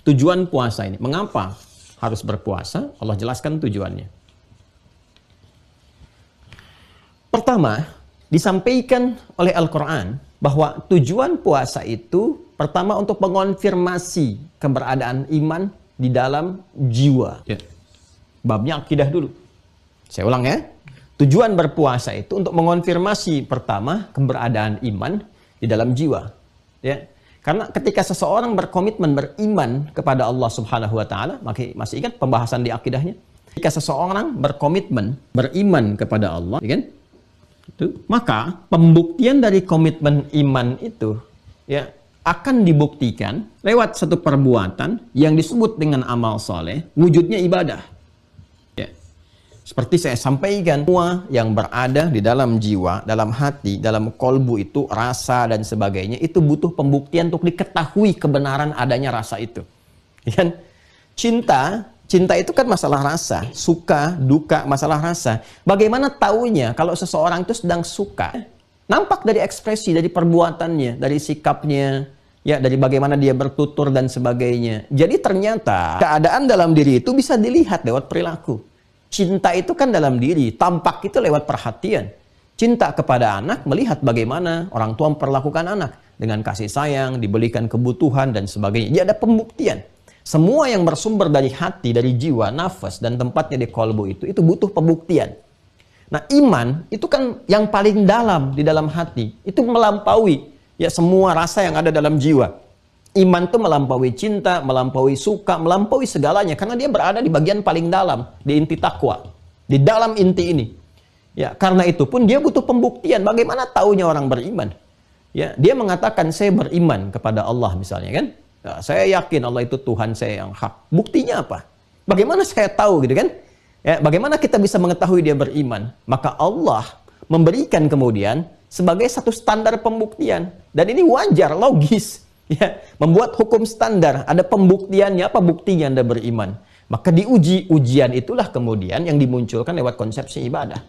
Tujuan puasa ini, mengapa harus berpuasa? Allah jelaskan tujuannya. Pertama, disampaikan oleh Al-Quran bahwa tujuan puasa itu pertama untuk mengonfirmasi keberadaan iman di dalam jiwa. Ya. Babnya akidah dulu. Saya ulang ya. Tujuan berpuasa itu untuk mengonfirmasi pertama keberadaan iman di dalam jiwa. Ya. Karena ketika seseorang berkomitmen beriman kepada Allah Subhanahu wa taala, masih ingat pembahasan di akidahnya? Ketika seseorang berkomitmen beriman kepada Allah, ya kan? Maka pembuktian dari komitmen iman itu ya akan dibuktikan lewat satu perbuatan yang disebut dengan amal soleh, wujudnya ibadah. Ya. Seperti saya sampaikan, semua yang berada di dalam jiwa, dalam hati, dalam kolbu itu, rasa dan sebagainya, itu butuh pembuktian untuk diketahui kebenaran adanya rasa itu. Ya. Cinta itu kan masalah rasa, suka, duka, masalah rasa. Bagaimana taunya kalau seseorang itu sedang suka? Nampak dari ekspresi, dari perbuatannya, dari sikapnya, ya, dari bagaimana dia bertutur dan sebagainya. Jadi ternyata keadaan dalam diri itu bisa dilihat lewat perilaku. Cinta itu kan dalam diri, tampak itu lewat perhatian. Cinta kepada anak melihat bagaimana orang tua memperlakukan anak dengan kasih sayang, diberikan kebutuhan dan sebagainya. Jadi ada pembuktian. Semua yang bersumber dari hati, dari jiwa, nafas, dan tempatnya di kolbu itu butuh pembuktian. Nah, iman itu kan yang paling dalam di dalam hati. Itu melampaui ya semua rasa yang ada dalam jiwa. Iman itu melampaui cinta, melampaui suka, melampaui segalanya. Karena dia berada di bagian paling dalam, di inti takwa. Di dalam inti ini. Ya, karena itu pun dia butuh pembuktian. Bagaimana taunya orang beriman? Ya, dia mengatakan saya beriman kepada Allah misalnya kan. Ya, saya yakin Allah itu Tuhan saya yang hak. Buktinya apa? Bagaimana saya tahu gitu kan? Ya, bagaimana kita bisa mengetahui dia beriman? Maka Allah memberikan kemudian sebagai satu standar pembuktian. Dan ini wajar, logis. Ya, membuat hukum standar. Ada pembuktiannya, apa buktinya Anda beriman? Maka diuji, ujian itulah kemudian yang dimunculkan lewat konsepsi ibadah.